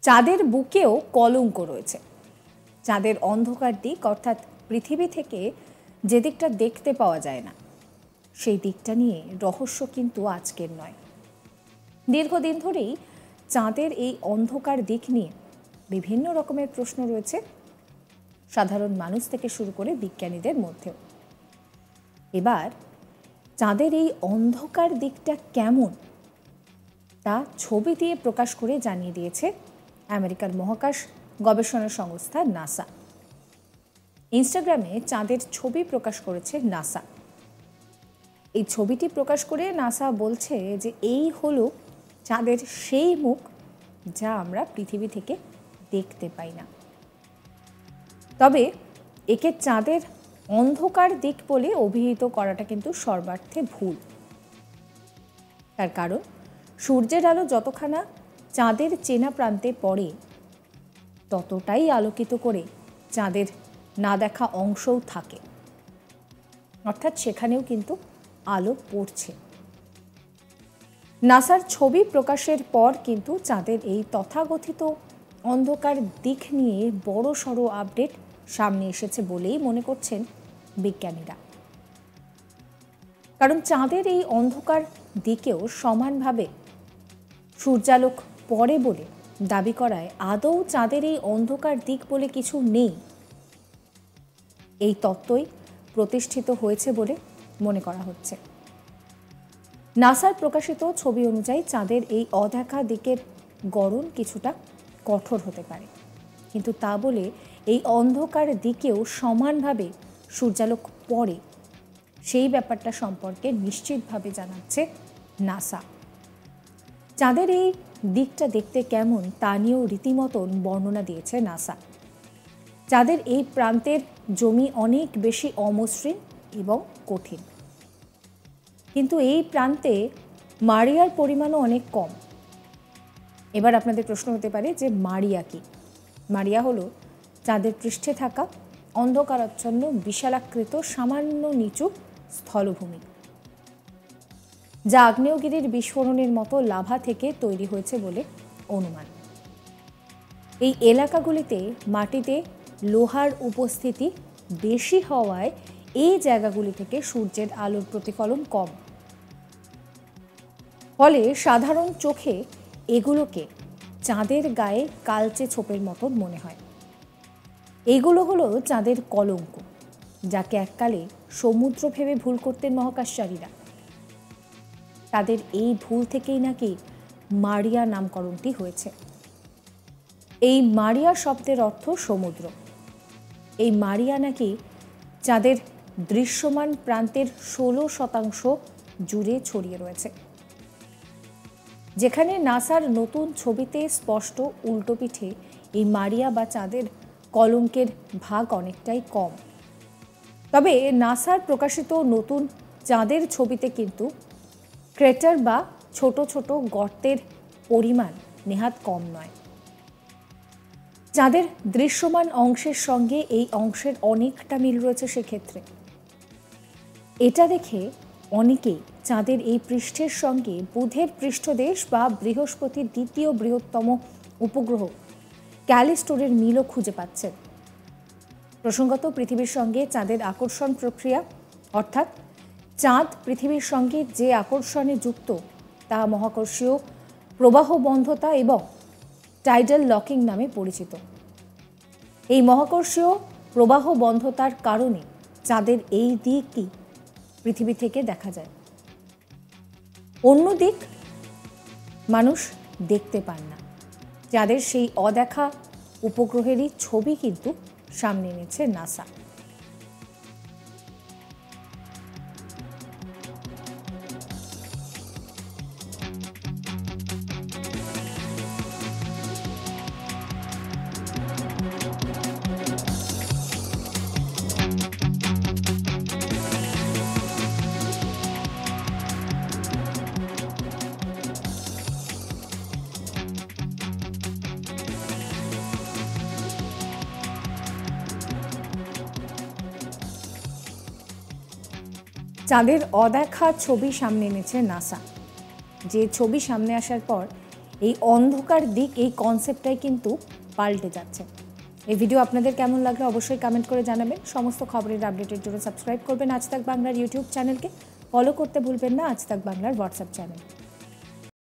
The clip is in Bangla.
চাঁদের বুকেও কলঙ্ক রয়েছে। চাঁদের অন্ধকার দিক অর্থাৎ পৃথিবী থেকে যে দিকটা দেখতে পাওয়া যায় না, সেই দিকটা নিয়ে রহস্য কিন্তু আজকের নয়। দীর্ঘদিন ধরেই চাঁদের এই অন্ধকার দিক নিয়ে বিভিন্ন রকমের প্রশ্ন রয়েছে, সাধারণ মানুষ থেকে শুরু করে বিজ্ঞানীদের মধ্যেও। এবার চাঁদের এই অন্ধকার দিকটা কেমন তা ছবি দিয়ে প্রকাশ করে জানিয়ে দিয়েছে আমেরিকার মহাকাশ গবেষণা সংস্থা নাসা। ইনস্টাগ্রামে চাঁদের ছবি প্রকাশ করেছে নাসা। এই ছবিটি প্রকাশ করে নাসা বলছে যে এই হলো চাঁদের সেই মুখ যা আমরা পৃথিবী থেকে দেখতে পাই না। তবে একে চাঁদের অন্ধকার দিক বলে অভিহিত করাটা কিন্তু সর্বার্থে ভুল। তার কারণ সূর্যের আলো যতখানা চাঁদের চেনা প্রান্তে পড়ে, ততটাই আলোকিত করে চাঁদের না দেখা অংশও থাকে, অর্থাৎ সেখানেও কিন্তু আলো পড়ছে। নাসার ছবি প্রকাশের পর কিন্তু চাঁদের এই তথাকথিত অন্ধকার দিক নিয়ে বড় সড়ো আপডেট সামনে এসেছে বলেই মনে করছেন বিজ্ঞানীরা। কারণ চাঁদের এই অন্ধকার দিকেও সমানভাবে সূর্যালোক পড়ে বলে দাবি করায় আদৌ চাঁদের এই অন্ধকার দিক বলে কিছু নেই, এই তত্ত্বই প্রতিষ্ঠিত হয়েছে বলে মনে করা হচ্ছে। নাসার প্রকাশিত ছবি অনুযায়ী চাঁদের এই অদেখা দিকের গড়ন কিছুটা কঠোর হতে পারে, কিন্তু তা বলে এই অন্ধকার দিকেও সমানভাবে সূর্যালোক পড়ে সেই ব্যাপারটা সম্পর্কে নিশ্চিতভাবে জানাচ্ছে নাসা। চাঁদের এই দিকটা দেখতে কেমন তা নিয়েও রীতিমতন বর্ণনা দিয়েছে নাসা। চাঁদের এই প্রান্তের জমি অনেক বেশি অমসৃণ এবং কঠিন, কিন্তু এই প্রান্তে মারিয়ার পরিমাণও অনেক কম। এবার আপনাদের প্রশ্ন হতে পারে যে মারিয়া কি? মারিয়া হলো চাঁদের পৃষ্ঠে থাকা অন্ধকারাচ্ছন্ন বিশালাকৃত সামান্য নিচু স্থলভূমি, যা আগ্নেয়গিরির বিস্ফোরণের মতো লাভা থেকে তৈরি হয়েছে বলে অনুমান। এই এলাকাগুলিতে মাটিতে লোহার উপস্থিতি বেশি হওয়ায় এই জায়গাগুলি থেকে সূর্যের আলোর প্রতিফলন কম, ফলে সাধারণ চোখে এগুলোকে চাঁদের গায়ে কালচে ছোপের মতন মনে হয়। এইগুলো হলো চাঁদের কলঙ্ক, যাকে এককালে সমুদ্র ভেবে ভুল করতেন মহাকাশচারীরা। তাদের এই ভুল থেকেই নাকি মারিয়া নামকরণটি হয়েছে। এই মারিয়া শব্দের অর্থ সমুদ্র। এই মারিয়া নাকি চাঁদের দৃশ্যমান প্রান্তের 16% জুড়ে ছড়িয়ে রয়েছে, যেখানে নাসার নতুন ছবিতে স্পষ্ট উল্টো পিঠে এই মারিয়া বা চাঁদের কলঙ্কের ভাগ অনেকটাই কম। তবে নাসার প্রকাশিত নতুন চাঁদের ছবিতে কিন্তু ক্রেটার বা ছোট ছোট গর্তের পরিমাণ নেহাত কম নয়। চাঁদের দৃশ্যমান অংশের সঙ্গে এই অংশের অনেকটা মিল রয়েছে। সেক্ষেত্রে এটা দেখে অনেকেই চাঁদের এই পৃষ্ঠের সঙ্গে বুধের পৃষ্ঠদেশ বা বৃহস্পতির দ্বিতীয় বৃহত্তম উপগ্রহ ক্যালিস্টোরের মিলও খুঁজে পাচ্ছেন। প্রসঙ্গত, পৃথিবীর সঙ্গে চাঁদের আকর্ষণ প্রক্রিয়া, অর্থাৎ চাঁদ পৃথিবীর সঙ্গে যে আকর্ষণে যুক্ত তা মহাকর্ষীয় প্রবাহ বন্ধতা এবং টাইডাল লকিং নামে পরিচিত। এই মহাকর্ষীয় প্রবাহ বন্ধতার কারণে চাঁদের এই দিকই পৃথিবী থেকে দেখা যায়। অন্য দিক মানুষ দেখতে পান না। চাঁদের সেই অদেখা উপগ্রহেরই ছবি কিন্তু সামনে এনেছে নাসা। চাঁদের অদেখা ছবি সামনে এনেছে নাসা। যে ছবি সামনে আসার পর এই অন্ধকার দিক, এই কনসেপ্টটাই কিন্তু পাল্টে যাচ্ছে। এই ভিডিও আপনাদের কেমন লাগলো অবশ্যই কমেন্ট করে জানাবেন। সমস্ত খবরের আপডেটের জন্য সাবস্ক্রাইব করবেন আজ তাক বাংলার ইউটিউব চ্যানেলকে, ফলো করতে ভুলবেন না আজ তাক বাংলার হোয়াটসঅ্যাপ চ্যানেল।